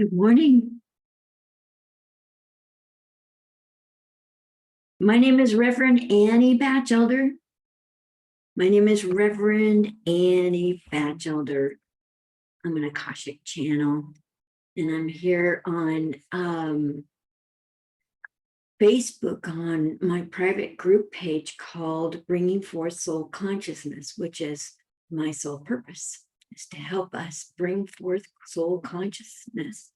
Good morning. My name is Reverend Annie Batchelder. My name is Reverend Annie Batchelder. I'm an Akashic channel, and I'm here on Facebook on my private group page called Bringing Forth Soul Consciousness, which is my sole purpose, is to help us bring forth soul consciousness,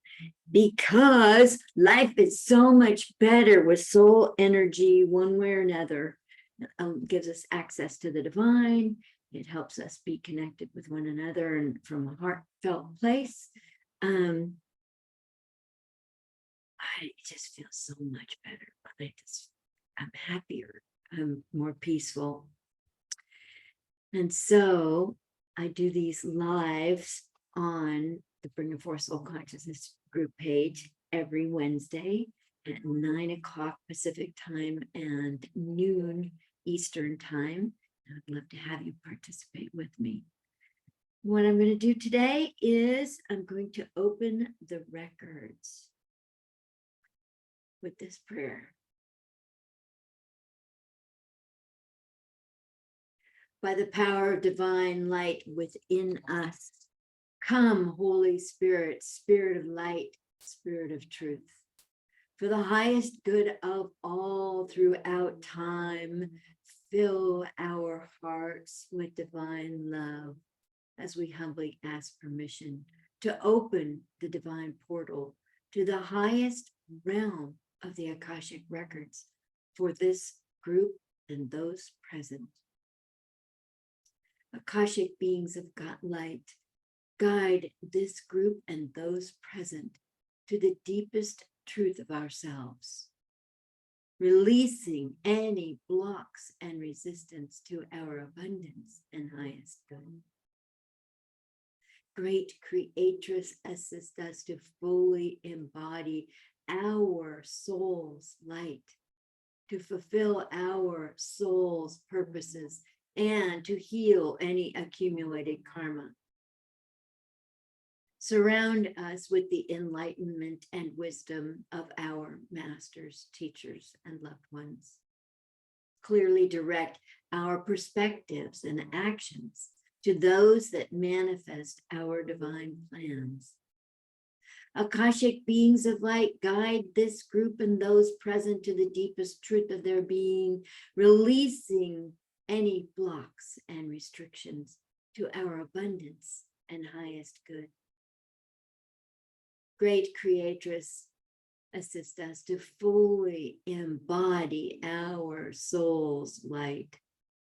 because life is so much better with soul energy one way or another. It gives us access to the divine. It helps us be connected with one another and from a heartfelt place. I just feel so much better. I'm happier. I'm more peaceful. And so I do these lives on the Bringing Forth Soul Consciousness group page every Wednesday at 9 o'clock Pacific time and noon Eastern time. I'd love to have you participate with me. What I'm going to do today is I'm going to open the records with this prayer. By the power of divine light within us, come, Holy Spirit, Spirit of light, Spirit of truth, for the highest good of all throughout time. Fill our hearts with divine love as we humbly ask permission to open the divine portal to the highest realm of the Akashic records for this group and those present. Akashic beings of God light, guide this group and those present to the deepest truth of ourselves, releasing any blocks and resistance to our abundance and highest good. Great Creatress, assist us to fully embody our soul's light, to fulfill our soul's purposes, and to heal any accumulated karma. Surround us with the enlightenment and wisdom of our masters, teachers, and loved ones. Clearly direct our perspectives and actions to those that manifest our divine plans. Akashic beings of light, guide this group and those present to the deepest truth of their being, releasing any blocks and restrictions to our abundance and highest good. Great Creatress, assist us to fully embody our soul's light,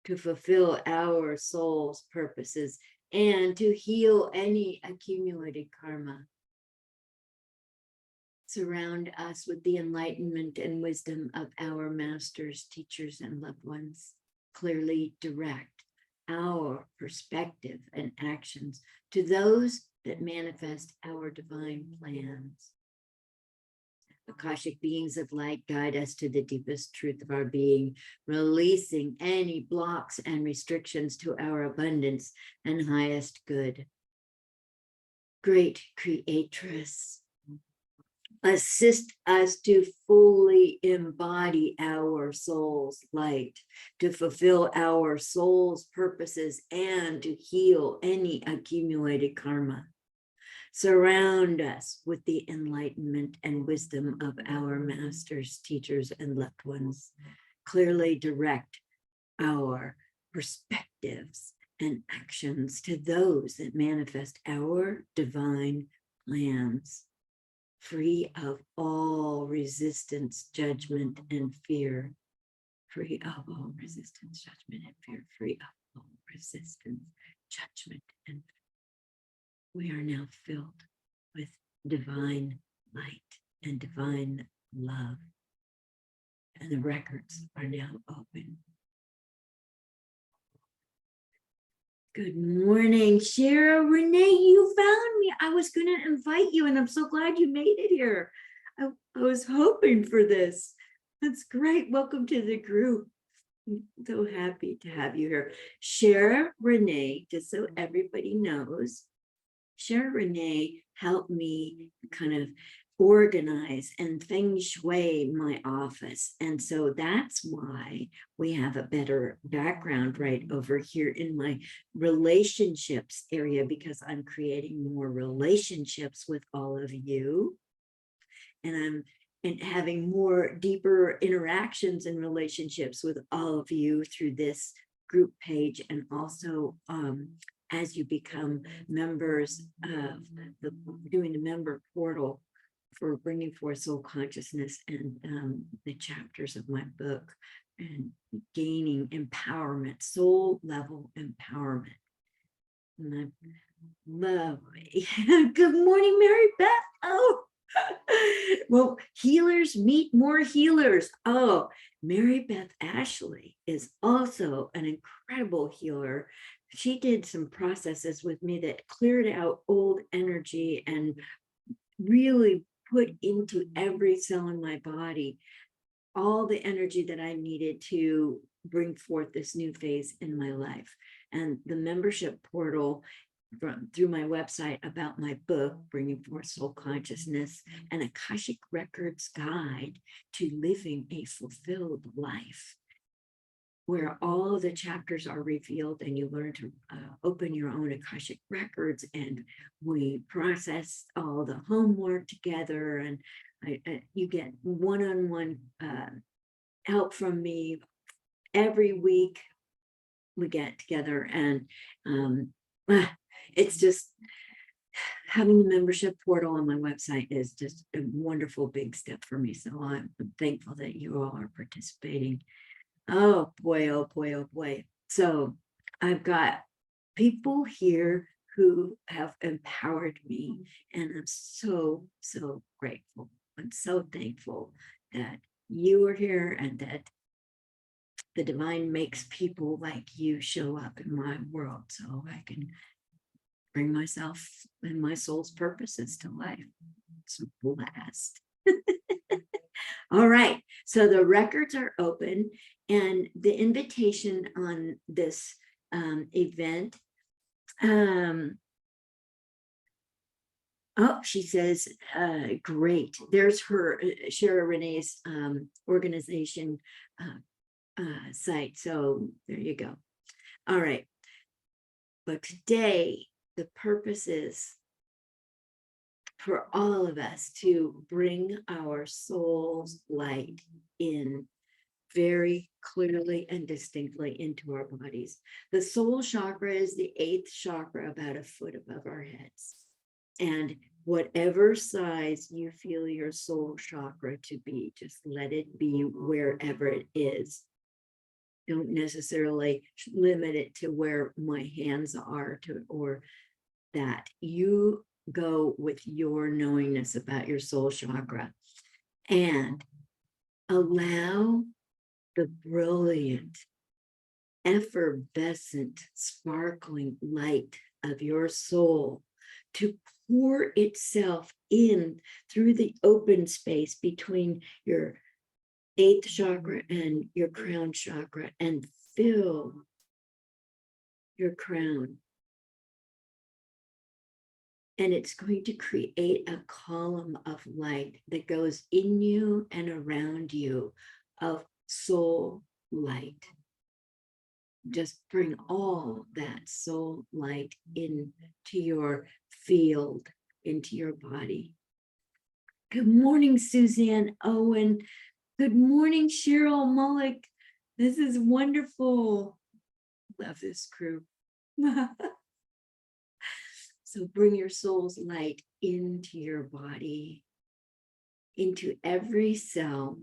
to fulfill our soul's purposes, and to heal any accumulated karma. Surround us with the enlightenment and wisdom of our masters, teachers, and loved ones. Clearly direct our perspective and actions to those that manifest our divine plans. Akashic beings of light, guide us to the deepest truth of our being, releasing any blocks and restrictions to our abundance and highest good. Great Creatress, assist us to fully embody our soul's light, to fulfill our soul's purposes, and to heal any accumulated karma. Surround us with the enlightenment and wisdom of our masters, teachers, and loved ones. Clearly direct our perspectives and actions to those that manifest our divine plans, free of all resistance, judgment, and fear. Free of all resistance, judgment, and fear. Free of all resistance, judgment, and fear. We are now filled with divine light and divine love. And the records are now open. Good morning, Shara. Renee, you found me. I was going to invite you, and I'm so glad you made it here. I was hoping for this. That's great. Welcome to the group. I'm so happy to have you here. Shara Renee, just so everybody knows, Cheryl Renee helped me kind of organize and feng shui my office. And so that's why we have a better background right over here in my relationships area, because I'm creating more relationships with all of you. And I'm having more deeper interactions and relationships with all of you through this group page, and also as you become members of doing the member portal for bringing forth soul consciousness and the chapters of my book, and gaining empowerment, soul level empowerment. And I love good morning, Mary Beth. Oh, well, healers meet more healers. Oh, Mary Beth Ashley is also an incredible healer. She did some processes with me that cleared out old energy and really put into every cell in my body all the energy that I needed to bring forth this new phase in my life. And the membership portal through my website about my book, Bringing Forth Soul Consciousness, an Akashic Records Guide to Living a Fulfilled Life, where all the chapters are revealed and you learn to open your own Akashic records, and we process all the homework together, and you get one-on-one help from me every week. We get together, and it's just having the membership portal on my website is just a wonderful big step for me. So I'm thankful that you all are participating. Oh boy, oh boy, oh boy. So I've got people here who have empowered me, and I'm so, so grateful. I'm so thankful that you are here and that the divine makes people like you show up in my world so I can bring myself and my soul's purposes to life. It's a blast. All right, so the records are open, and the invitation on this event. Oh, she says, great. There's her, Cheryl Renee's organization site. So there you go. All right. But today, the purpose is for all of us to bring our soul's light in very clearly and distinctly into our bodies. The soul chakra is the 8th chakra, about a foot above our heads. And whatever size you feel your soul chakra to be, just let it be wherever it is. Don't necessarily limit it to where my hands are, or that. You go with your knowingness about your soul chakra and allow the brilliant, effervescent, sparkling light of your soul to pour itself in through the open space between your 8th chakra and your crown chakra, and fill your crown. And it's going to create a column of light that goes in you and around you of soul light. Just bring all that soul light into your field, into your body. Good morning, Suzanne Owen. Good morning, Cheryl Mullick. This is wonderful. Love this crew. So bring your soul's light into your body, into every cell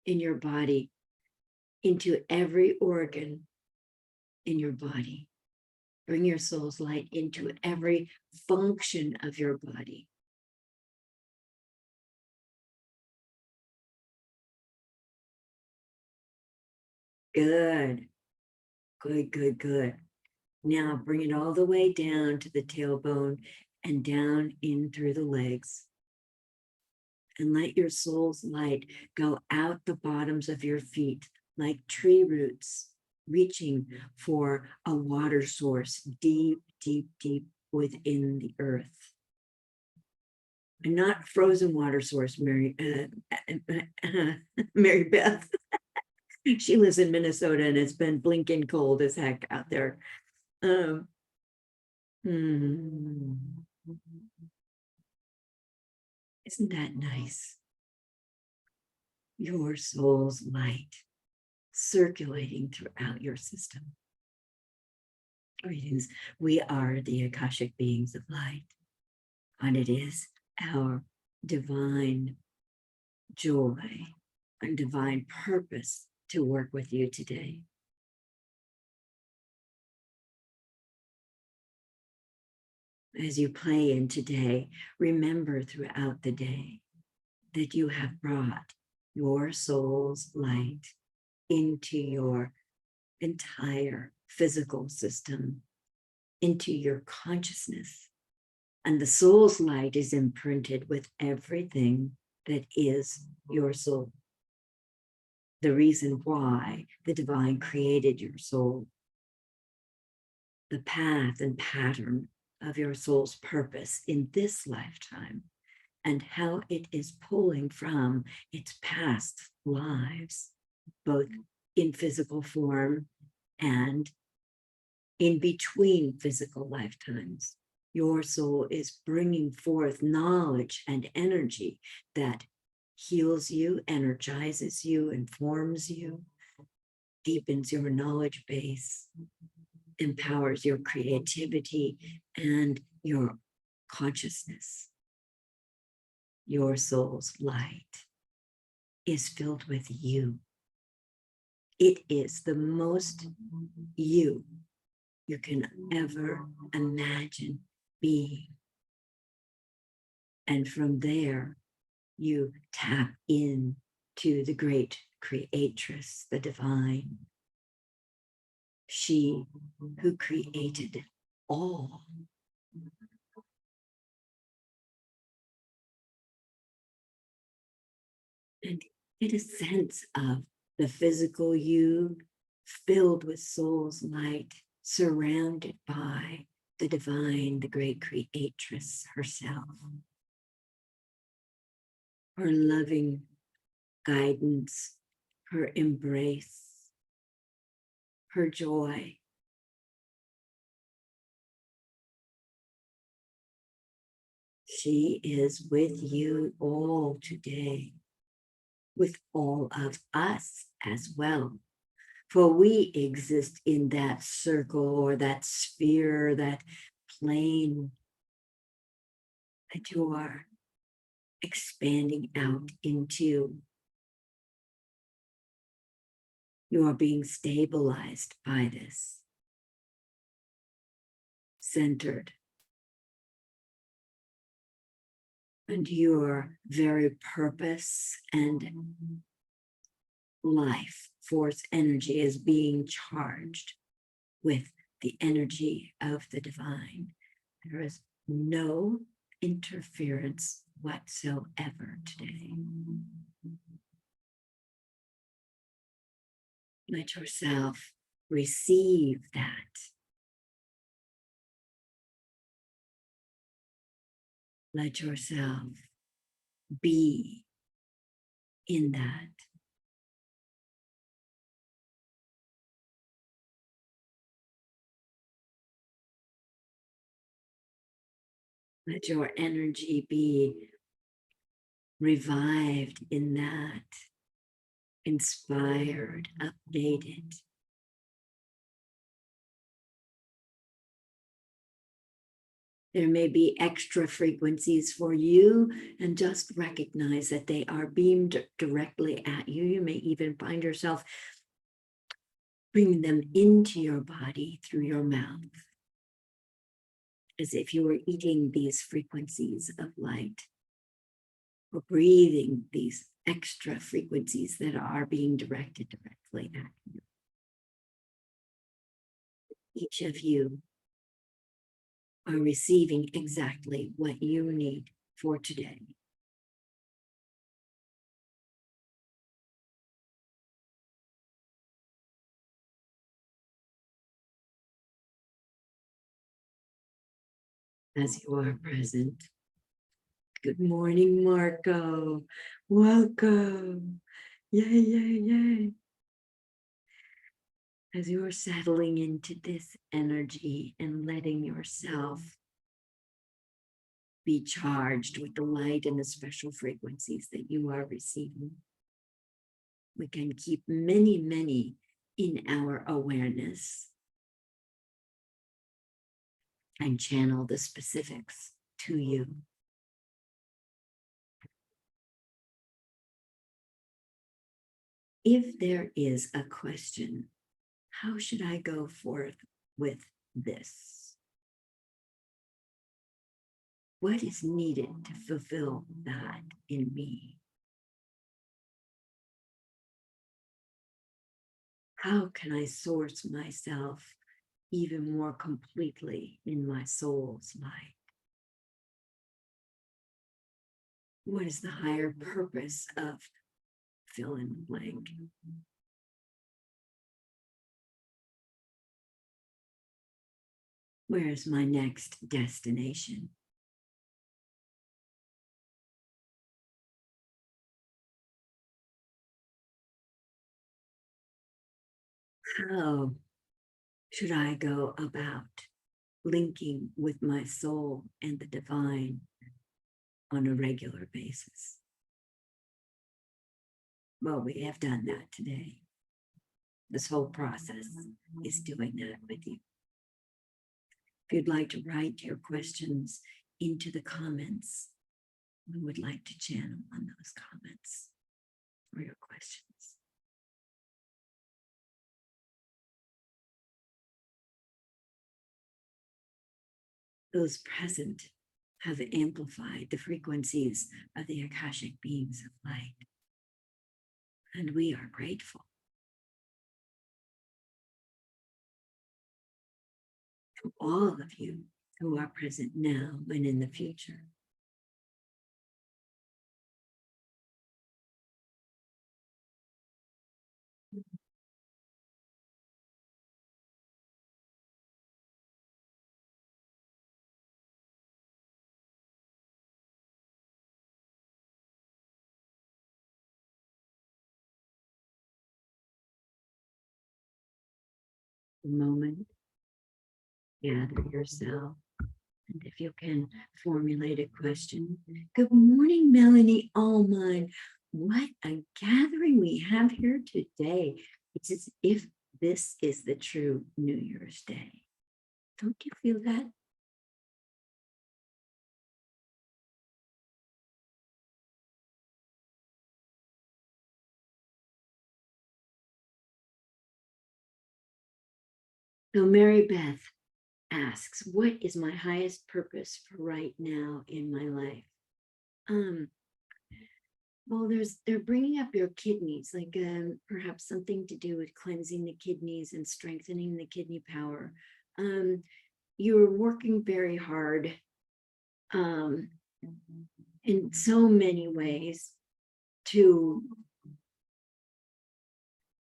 in your body, into every organ in your body. Bring your soul's light into every function of your body. Good, good, good, good. Now bring it all the way down to the tailbone and down in through the legs. And let your soul's light go out the bottoms of your feet like tree roots, reaching for a water source deep, deep, deep within the earth. And not frozen water source, Mary Beth. She lives in Minnesota and it's been blinking cold as heck out there. Isn't that nice? Your soul's light circulating throughout your system. Greetings. We are the Akashic beings of light, and it is our divine joy and divine purpose to work with you today. As you play in today, remember throughout the day that you have brought your soul's light into your entire physical system, into your consciousness. And the soul's light is imprinted with everything that is your soul. The reason why the divine created your soul, the path and pattern of your soul's purpose in this lifetime, and how it is pulling from its past lives, both in physical form and in between physical lifetimes. Your soul is bringing forth knowledge and energy that heals you, energizes you, informs you, deepens your knowledge base, empowers your creativity and your consciousness. Your soul's light is filled with you. It is the most you can ever imagine being. And from there, you tap in to the great creatress, the divine. She who created all. And get a sense of the physical you filled with soul's light, surrounded by the divine, the great creatress herself. Her loving guidance, her embrace, her joy. She is with you all today, with all of us as well. For we exist in that circle or that sphere, that plane that you are expanding out into. You are being stabilized by this, centered. And your very purpose and life force energy is being charged with the energy of the divine. There is no interference whatsoever today. Let yourself receive that. Let yourself be in that. Let your energy be revived in that, inspired, updated. There may be extra frequencies for you, and just recognize that they are beamed directly at you. You may even find yourself bringing them into your body through your mouth, as if you were eating these frequencies of light, or breathing these extra frequencies that are being directed directly at you. Each of you are receiving exactly what you need for today. as you are present. Good morning, Marco. Welcome. Yay, yay, yay. As you are settling into this energy and letting yourself be charged with the light and the special frequencies that you are receiving, we can keep many, many in our awareness and channel the specifics to you. If there is a question, how should I go forth with this? What is needed to fulfill that in me? How can I source myself even more completely in my soul's light? What is the higher purpose of fill in the blank? Where is my next destination? How should I go about linking with my soul and the divine on a regular basis? Well, we have done that today. This whole process is doing that with you. If you'd like to write your questions into the comments, we would like to channel on those comments for your questions. Those present have amplified the frequencies of the Akashic beings of light. And we are grateful to all of you who are present now and in the future. A moment, gather yourself. And if you can formulate a question. Good morning, Melanie Allman. What a gathering we have here today. It's as if this is the true New Year's Day. Don't you feel that? So Mary Beth asks, what is my highest purpose for right now in my life? Well, they're bringing up your kidneys, like perhaps something to do with cleansing the kidneys and strengthening the kidney power. You're working very hard in so many ways to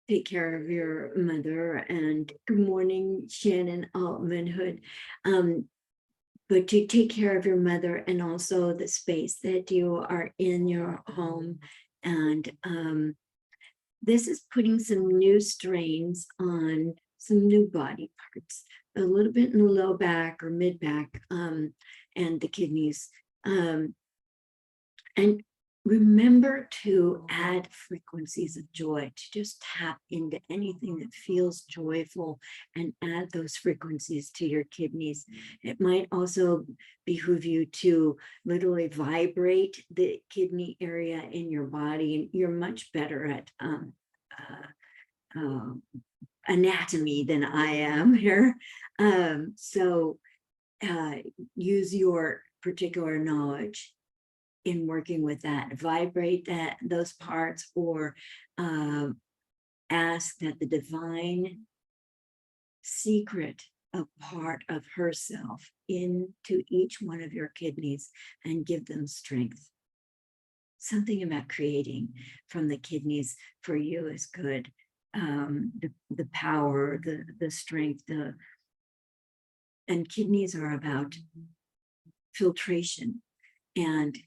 take care of your mother. And good morning, Shannon Altmanhood. But to take care of your mother and also the space that you are in your home. And this is putting some new strains on some new body parts, a little bit in the low back or mid back and the kidneys. And remember to add frequencies of joy, to just tap into anything that feels joyful and add those frequencies to your kidneys. It might also behoove you to literally vibrate the kidney area in your body, and you're much better at anatomy than I am here. So use your particular knowledge in working with that, vibrate those parts, or ask that the divine secret a part of herself into each one of your kidneys and give them strength. Something about creating from the kidneys for you is good. The power, the strength, and kidneys are about filtration. And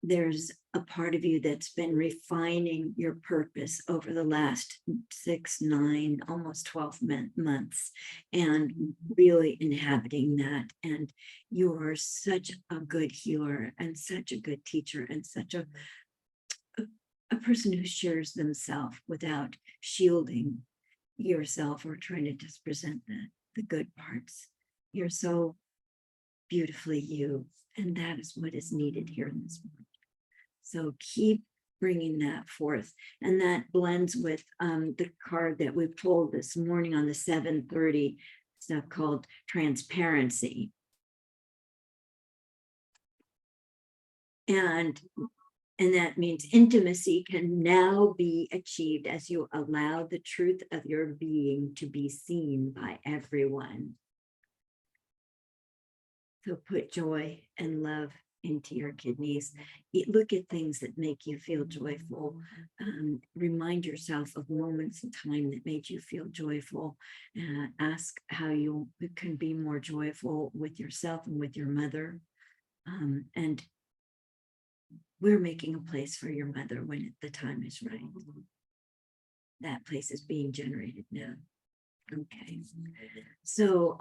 there's a part of you that's been refining your purpose over the last 6, 9, almost 12 months, and really inhabiting that. And you're such a good healer and such a good teacher and such a person who shares themselves without shielding yourself or trying to just present the good parts. You're so beautifully you, and that is what is needed here in this world. So keep bringing that forth. And that blends with the card that we pulled this morning on the 7:30 stuff called transparency. And that means intimacy can now be achieved as you allow the truth of your being to be seen by everyone. So put joy and love into your kidneys. Look at things that make you feel joyful. Remind yourself of moments in time that made you feel joyful. Ask how you can be more joyful with yourself and with your mother. And we're making a place for your mother when the time is right. That place is being generated now. Okay. So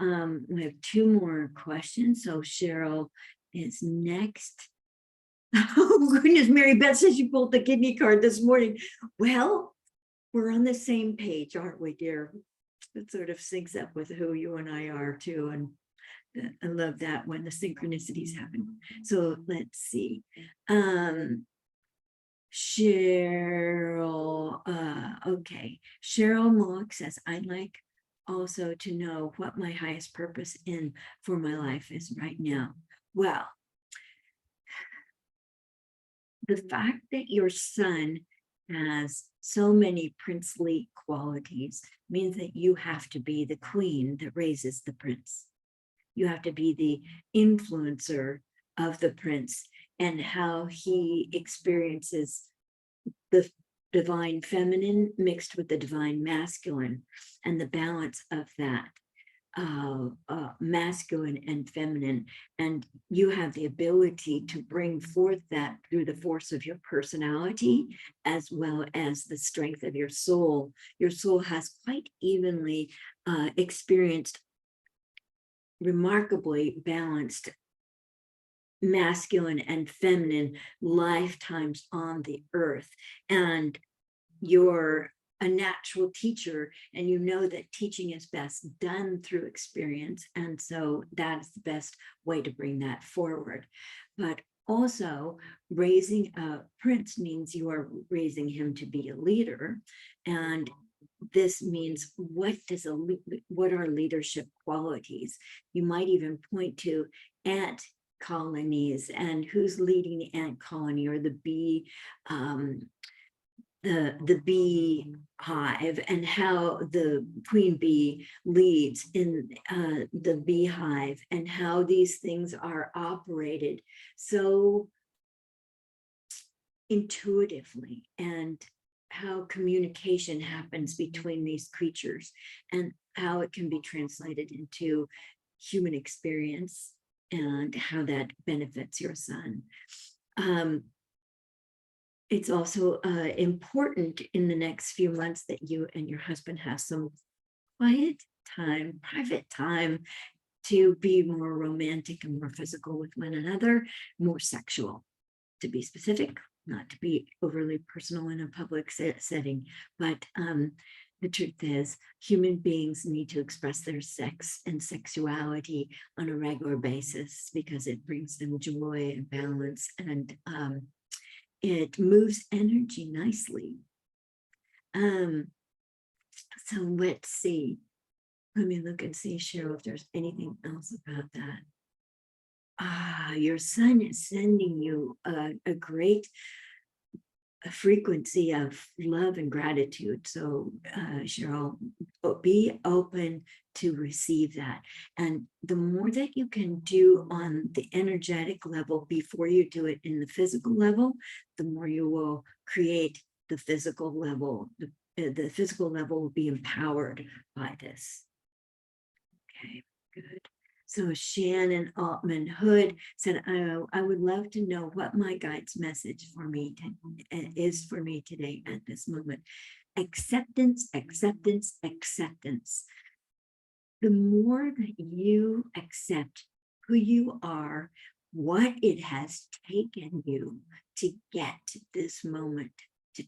we have 2 more questions. So Cheryl is next. Oh, goodness, Mary Beth says you pulled the kidney card this morning. Well, we're on the same page, aren't we, dear? It sort of syncs up with who you and I are too. And I love that when the synchronicities happen. So let's see. Cheryl, okay. Cheryl Mock says, I'd like also to know what my highest purpose for my life is right now. Well, the fact that your son has so many princely qualities means that you have to be the queen that raises the prince. You have to be the influencer of the prince and how he experiences the divine feminine mixed with the divine masculine, and the balance of that masculine and feminine. And you have the ability to bring forth that through the force of your personality as well as the strength of your soul. Your soul has quite evenly experienced remarkably balanced masculine and feminine lifetimes on the earth. And you're a natural teacher, and you know that teaching is best done through experience. And so that's the best way to bring that forward. But also, raising a prince means you are raising him to be a leader. And this means what are leadership qualities? You might even point to ant colonies and who's leading the ant colony, or the bee, the bee hive, and how the queen bee leads in the beehive, and how these things are operated so intuitively, and how communication happens between these creatures, and how it can be translated into human experience, and how that benefits your son. It's also important in the next few months that you and your husband have some quiet time, private time, to be more romantic and more physical with one another, more sexual, to be specific, not to be overly personal in a public setting. But the truth is, human beings need to express their sex and sexuality on a regular basis, because it brings them joy and balance, and it moves energy nicely. So let's see. Let me look and see, Cheryl, if there's anything else about that. Your son is sending you a great frequency of love and gratitude. So Cheryl, be open to receive that. And the more that you can do on the energetic level before you do it in the physical level, the more you will create the physical level. The physical level will be empowered by this. Okay, good. So Shannon Altman Hood said, I would love to know what my guide's message for me is for me today at this moment. Acceptance, acceptance, acceptance. The more that you accept who you are, what it has taken you to get to this moment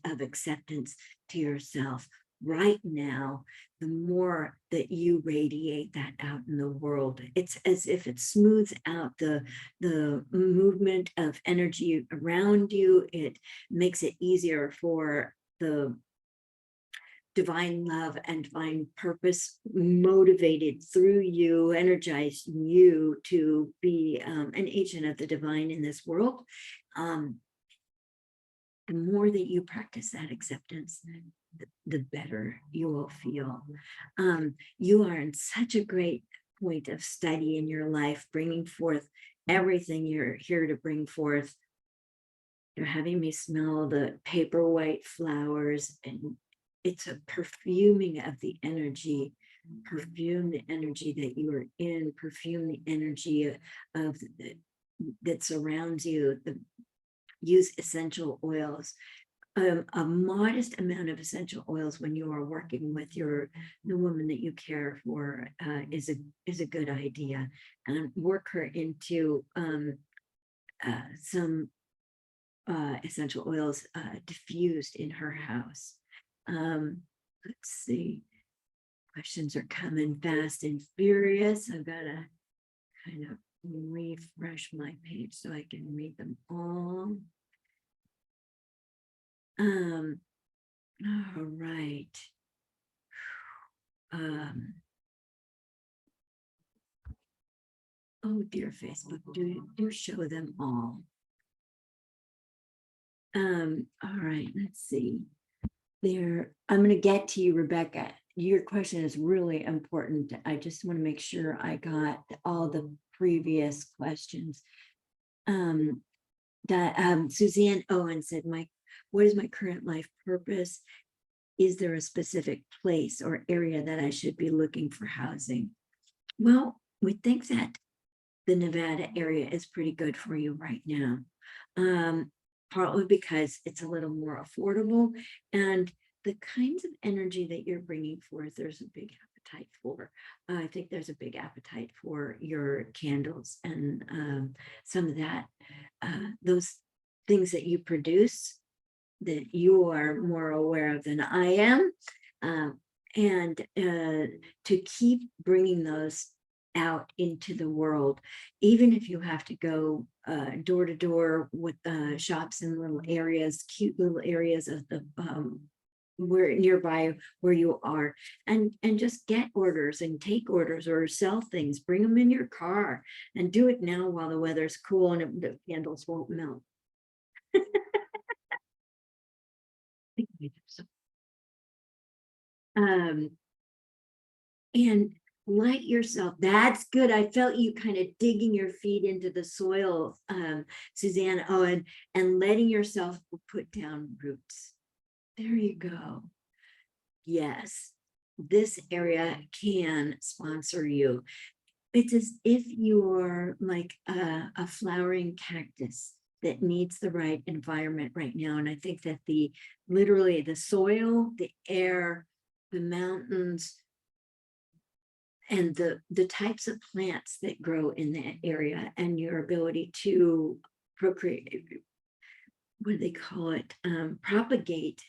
of acceptance to yourself right now, the more that you radiate that out in the world. It's as if it smooths out the movement of energy around you. It makes it easier for the divine love and divine purpose motivated through you, energize you to be an agent of the divine in this world. The more that you practice that acceptance, the better you will feel. You are in such a great point of study in your life, bringing forth everything you're here to bring forth. You're having me smell the paper white flowers, and it's a perfuming of the energy. Perfume the energy that you are in, perfume the energy of that surrounds you. Use essential oils, a modest amount of essential oils when you are working with the woman that you care for is a good idea. And work her into some essential oils diffused in her house. Let's see. Questions are coming fast and furious. I've got to kind of refresh my page so I can read them all. All right. Oh dear, Facebook, do show them all. All right, let's see. I'm going to get to you, Rebecca. Your question is really important. I just want to make sure I got all the previous questions. Suzanne Owen said, what is my current life purpose? Is there a specific place or area that I should be looking for housing? Well, we think that the Nevada area is pretty good for you right now. Partly because it's a little more affordable, and the kinds of energy that you're bringing forth, there's a big appetite for. I think there's a big appetite for your candles and some of that, those things that you produce that you are more aware of than I am, and to keep bringing those out into the world, even if you have to go door to door with shops in little areas, cute little areas of the where nearby where you are, and just get orders and take orders or sell things, bring them in your car, and do it now while the weather's cool and the candles won't melt. And light yourself. That's good. I felt you kind of digging your feet into the soil, Suzanne Owen, and letting yourself put down roots. There you go. Yes, this area can sponsor you. It's as if you're like a flowering cactus that needs the right environment right now. And I think that literally the soil, the air, the mountains, and the types of plants that grow in that area, and your ability to procreate, what do they call it, propagate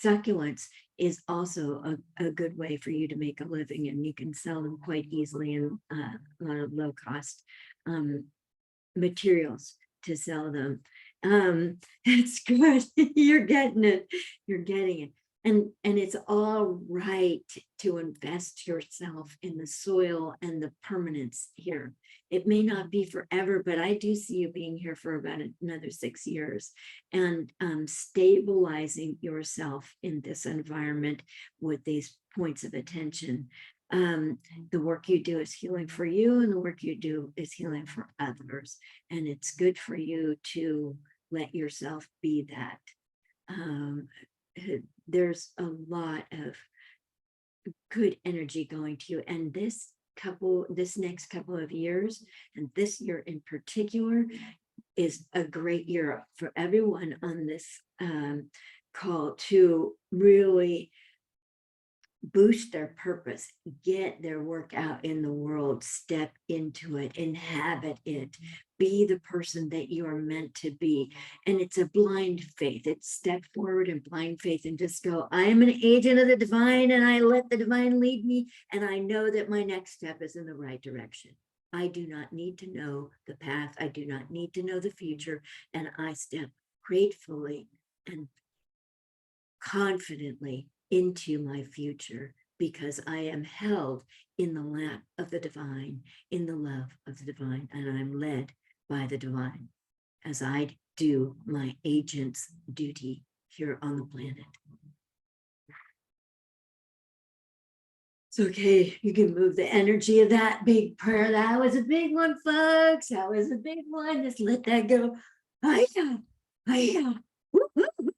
succulents is also a good way for you to make a living, and you can sell them quite easily in a lot of low cost materials to sell them. It's good. You're getting it. You're getting it. And it's all right to invest yourself in the soil and the permanence here. It may not be forever, but I do see you being here for about another 6 years, and stabilizing yourself in this environment with these points of attention. The work you do is healing for you, and the work you do is healing for others. And it's good for you to let yourself be that. There's a lot of good energy going to you, and this next couple of years, and this year in particular, is a great year for everyone on this call to really boost their purpose, get their work out in the world, step into it, inhabit it, be the person that you are meant to be. And it's a blind faith. It's step forward in blind faith and just go, I am an agent of the divine, and I let the divine lead me. And I know that my next step is in the right direction. I do not need to know the path. I do not need to know the future. And I step gratefully and confidently into my future, because I am held in the lap of the divine, in the love of the divine, and I'm led by the divine as I do my agent's duty here on the planet. It's okay, you can move the energy of that big prayer. That was a big one, folks. That was a big one. Just let that go. Hiya, hiya. Woo, woo, woo.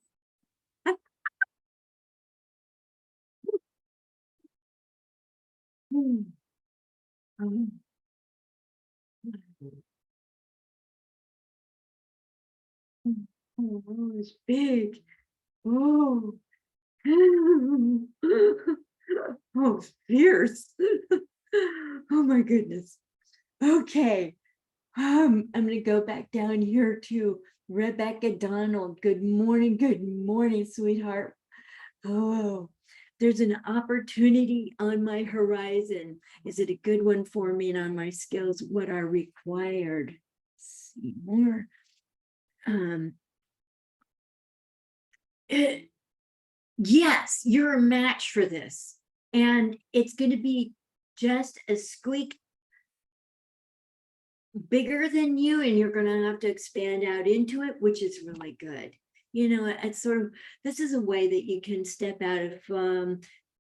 Oh, it's big. Oh, oh, fierce. Oh my goodness. Okay. I'm gonna go back down here to Rebecca Donald. Good morning, sweetheart. Oh, there's an opportunity on my horizon. Is it a good one for me? And on my skills, what are required? Let's see more. Yes, you're a match for this. And it's going to be just a squeak bigger than you, and you're going to have to expand out into it, which is really good. You know, it's sort of, this is a way that you can step out of,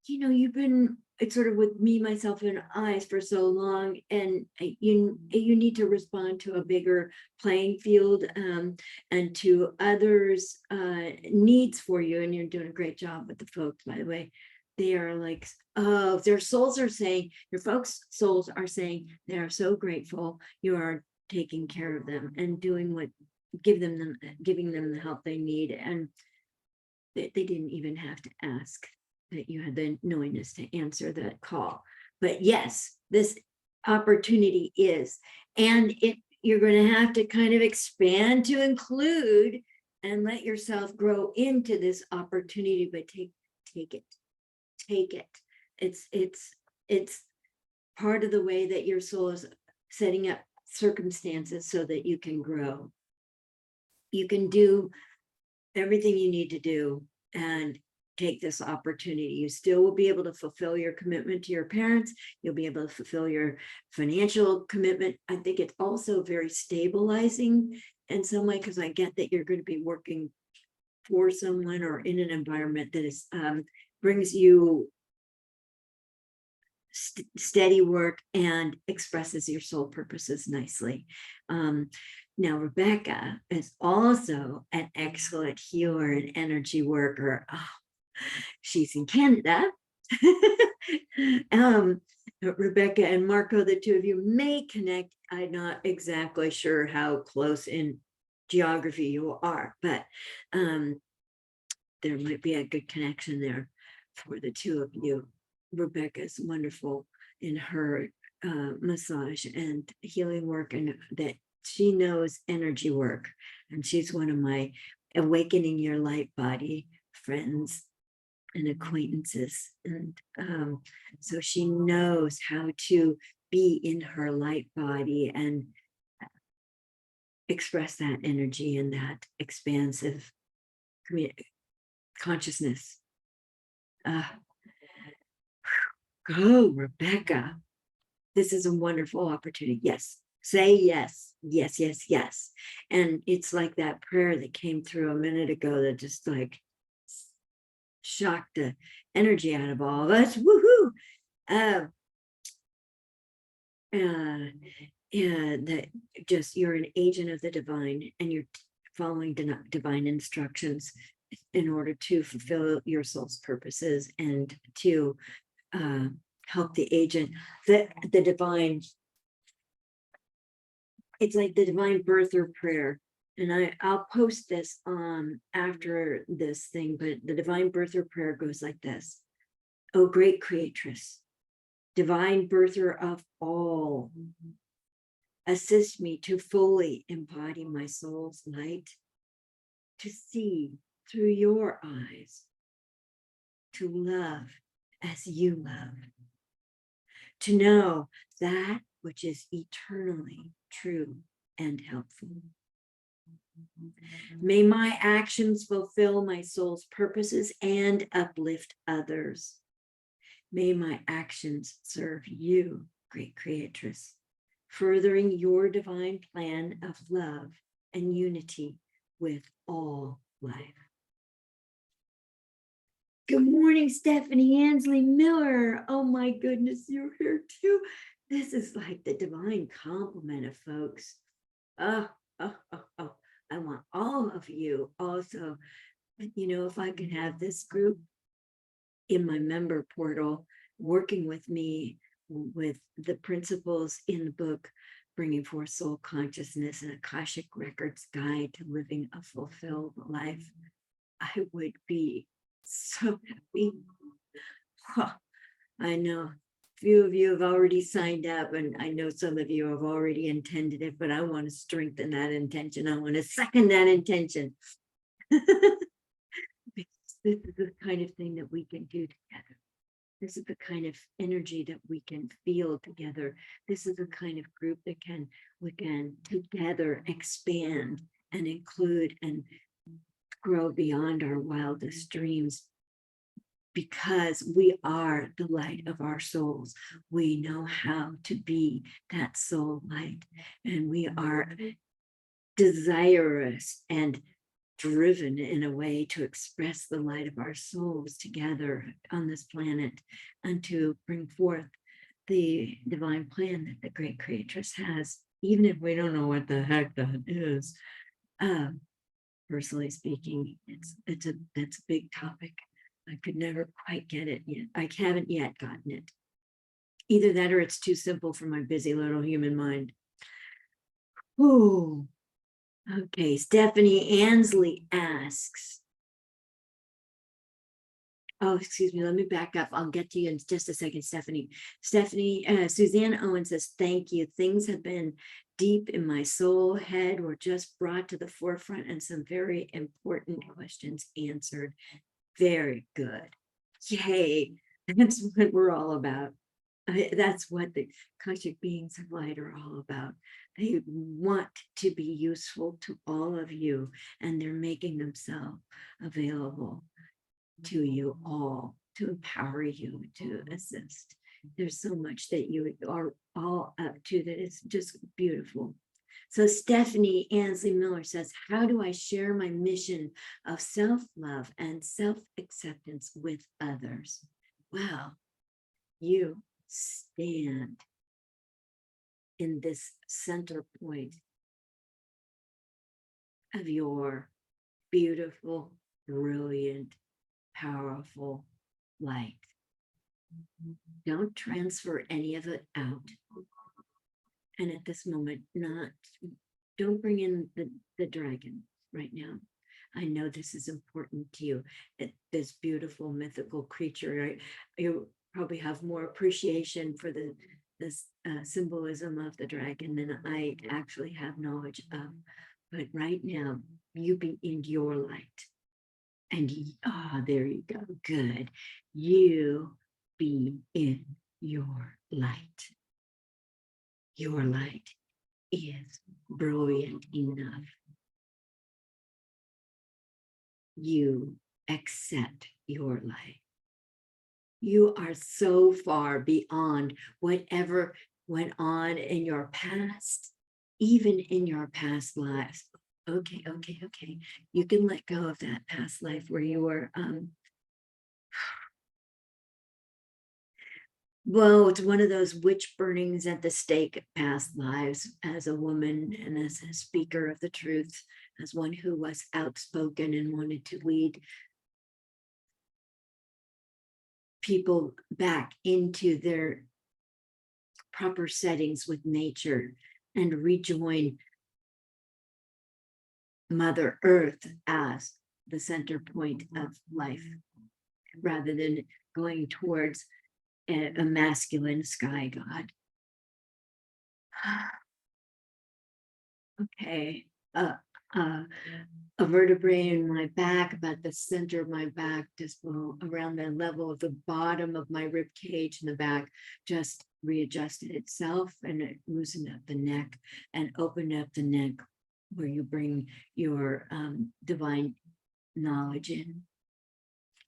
you know, you've been, it's sort of with me, myself, and I for so long, and you need to respond to a bigger playing field, and to others' needs for you. And you're doing a great job with the folks, by the way. They are like, oh, their souls are saying, your folks' souls are saying they are so grateful you are taking care of them and doing what, giving them the help they need. And they didn't even have to ask, that you had the knowingness to answer that call. But yes, this opportunity is, and you're going to have to kind of expand to include and let yourself grow into this opportunity, but take it. It's part of the way that your soul is setting up circumstances so that you can grow. You can do everything you need to do and take this opportunity. You still will be able to fulfill your commitment to your parents. You'll be able to fulfill your financial commitment. I think it's also very stabilizing in some way, because I get that you're going to be working for someone or in an environment that is brings you steady work and expresses your soul purposes nicely. Now, Rebecca is also an excellent healer and energy worker. Oh, she's in Canada. Rebecca and Marco, the two of you may connect. I'm not exactly sure how close in geography you are, but there might be a good connection there for the two of you. Rebecca's wonderful in her massage and healing work, and that she knows energy work. And she's one of my awakening your light body friends and acquaintances. And so she knows how to be in her light body and express that energy and that expansive consciousness. Go, Rebecca. This is a wonderful opportunity. Yes. Say yes. Yes, yes, yes. And it's like that prayer that came through a minute ago that just like shocked the energy out of all of us. Woohoo! That just, you're an agent of the divine, and you're following divine instructions in order to fulfill your soul's purposes and to help the agent, the divine. It's like the divine birther prayer. And I'll post this after this thing, but the divine birther prayer goes like this. Oh, great creatress, divine birther of all, assist me to fully embody my soul's light, to see through your eyes, to love as you love, to know that which is eternally true and helpful. May my actions fulfill my soul's purposes and uplift others. May my actions serve you, great creatress, furthering your divine plan of love and unity with all life. Good morning, Stephanie Ansley Miller. Oh my goodness, you're here too. This is like the divine complement of folks. Oh, I want all of you also. You know, if I could have this group in my member portal working with me with the principles in the book, Bringing Forth Soul Consciousness, and Akashic Records Guide to Living a Fulfilled Life, I would be so happy. Huh. I know few of you have already signed up, and I know some of you have already intended it, but I want to strengthen that intention. I want to second that intention. This is the kind of thing that we can do together. This is the kind of energy that we can feel together. This is the kind of group that we can together expand and include and grow beyond our wildest dreams, because we are the light of our souls. We know how to be that soul light, and we are desirous and driven in a way to express the light of our souls together on this planet and to bring forth the divine plan that the great creatress has, even if we don't know what the heck that is. Personally speaking, that's a big topic. I could never quite get it yet. I haven't yet gotten it. Either that or it's too simple for my busy little human mind. Oh, okay. Stephanie Ansley asks, oh, excuse me, let me back up. I'll get to you in just a second, Stephanie. Suzanne Owen says, thank you. Things have been deep in my soul head, were just brought to the forefront, and some very important questions answered. Very good. Yay. That's what we're all about. That's what the Akashic beings of light are all about. They want to be useful to all of you, and they're making themselves available to you all, to empower you, to assist. There's so much that you are all up to that is just beautiful. So Stephanie Ansley Miller says, how do I share my mission of self-love and self-acceptance with others? Well, you stand in this center point of your beautiful, brilliant, powerful light. Don't transfer any of it out. And at this moment, don't bring in the dragon right now. I know this is important to you. This beautiful mythical creature, right? You probably have more appreciation for this symbolism of the dragon than I actually have knowledge of. But right now, you be in your light. And there you go. Good. You be in your light. Your light is brilliant enough. You accept your light. You are so far beyond whatever went on in your past, even in your past lives. Okay. You can let go of that past life where you were, well, it's one of those witch burnings at the stake past lives as a woman and as a speaker of the truth, as one who was outspoken and wanted to lead people back into their proper settings with nature and rejoin Mother Earth as the center point of life, rather than going towards a masculine sky god. Okay, a vertebrae in my back, about the center of my back, just around the level of the bottom of my rib cage in the back, just readjusted itself, and it loosened up the neck and opened up the neck where you bring your divine knowledge in.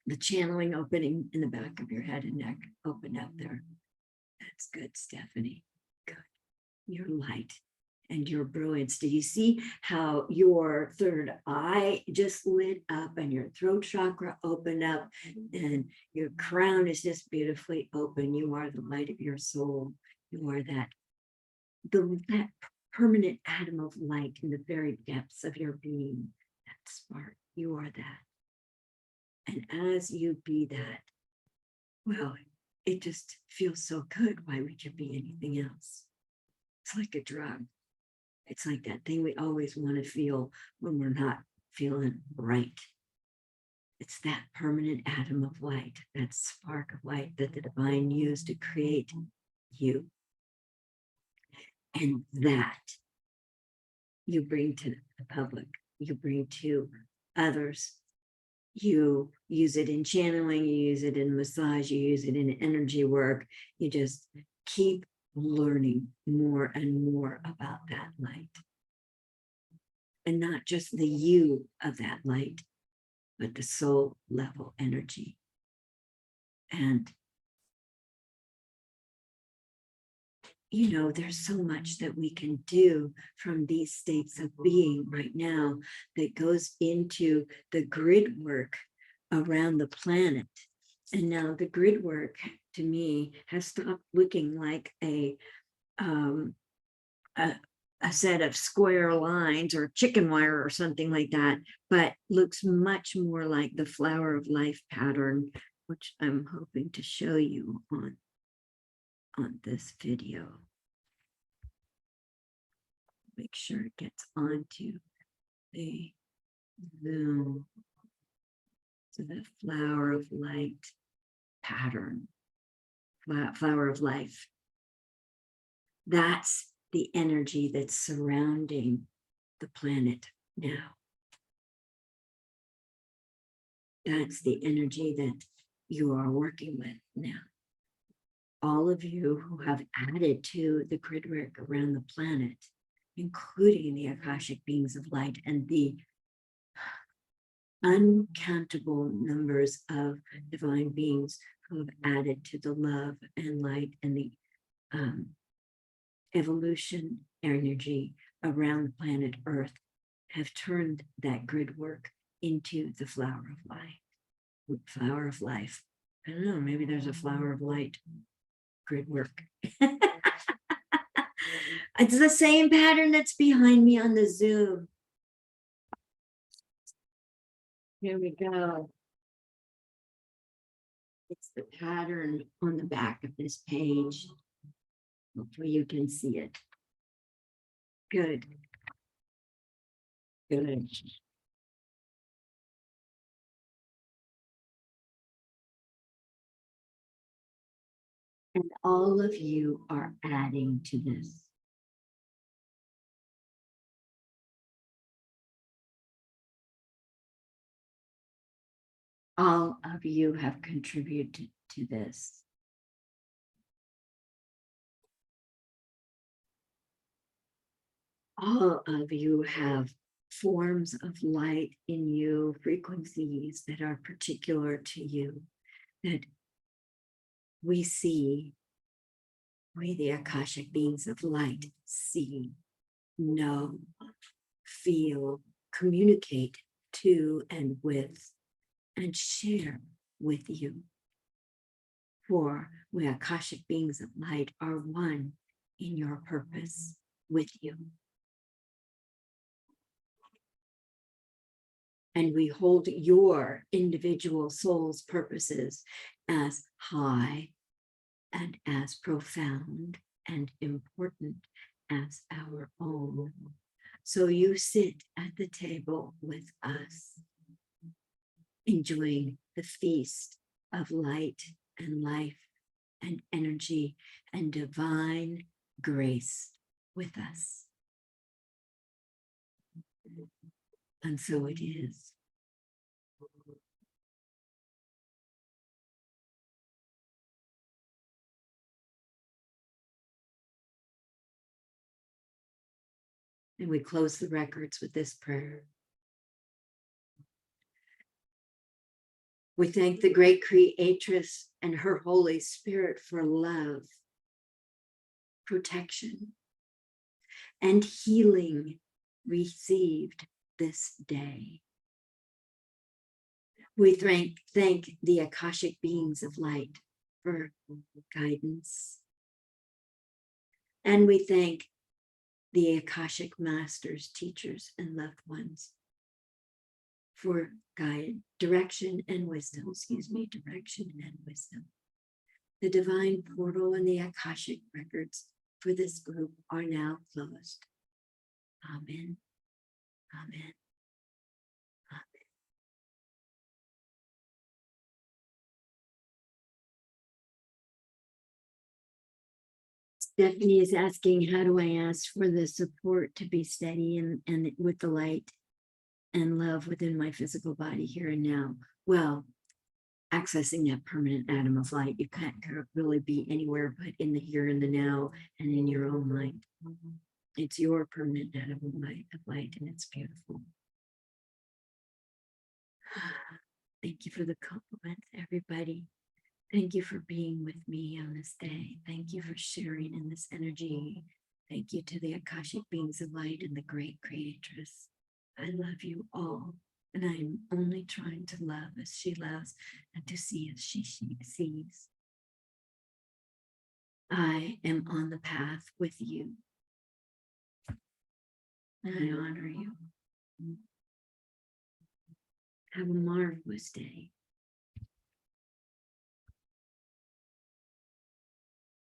The channeling opening in the back of your head and neck opened up there. That's good, Stephanie. Good. Your light and your brilliance. Do you see how your third eye just lit up and your throat chakra opened up and your crown is just beautifully open? You are the light of your soul. You are that permanent atom of light in the very depths of your being, that spark. You are that. And as you be that, well, it just feels so good. Why would you be anything else? It's like a drug. It's like that thing we always want to feel when we're not feeling right. It's that permanent atom of light, that spark of light that the divine used to create you. And that you bring to the public, you bring to others. You use it in channeling, you use it in massage, you use it in energy work. You just keep learning more and more about that light. And not just the you of that light, but the soul level energy. And you know, there's so much that we can do from these states of being right now that goes into the grid work around the planet. And now the grid work, to me, has stopped looking like a set of square lines or chicken wire or something like that, but looks much more like the flower of life pattern, which I'm hoping to show you on this video. Make sure it gets onto the Zoom. So the flower of light pattern, flower of life. That's the energy that's surrounding the planet now. That's the energy that you are working with now. All of you who have added to the grid work around the planet, including the Akashic beings of light and the uncountable numbers of divine beings who have added to the love and light and the evolution energy around the planet Earth, have turned that grid work into the flower of light, flower of life. I don't know, maybe there's a flower of light grid work. It's the same pattern that's behind me on the Zoom. Here we go. It's the pattern on the back of this page. Hopefully you can see it. Good. Good. And all of you are adding to this. All of you have contributed to this. All of you have forms of light in you, frequencies that are particular to you, that we see, we the Akashic beings of light see, know, feel, communicate to and with, and share with you. For we Akashic beings of light are one in your purpose with you. And we hold your individual soul's purposes as high and as profound and important as our own. So you sit at the table with us, enjoying the feast of light and life and energy and divine grace with us. And so it is. And we close the records with this prayer. We thank the great Creatress and her Holy Spirit for love, protection, and healing received this day. We thank the Akashic beings of light for guidance. And we thank the Akashic masters, teachers, and loved ones for direction and wisdom. The divine portal and the Akashic records for this group are now closed. Amen. Amen. Amen. Stephanie is asking, how do I ask for the support to be steady and with the light and love within my physical body here and now? Well, accessing that permanent atom of light, you can't really be anywhere but in the here and the now and in your own mind. It's your permanent atom of light, and it's beautiful. Thank you for the compliment, everybody. Thank you for being with me on this day. Thank you for sharing in this energy. Thank you to the Akashic beings of light and the great Creatress. I love you all, and I am only trying to love as she loves and to see as she sees. I am on the path with you, and I honor you. Have a marvelous day.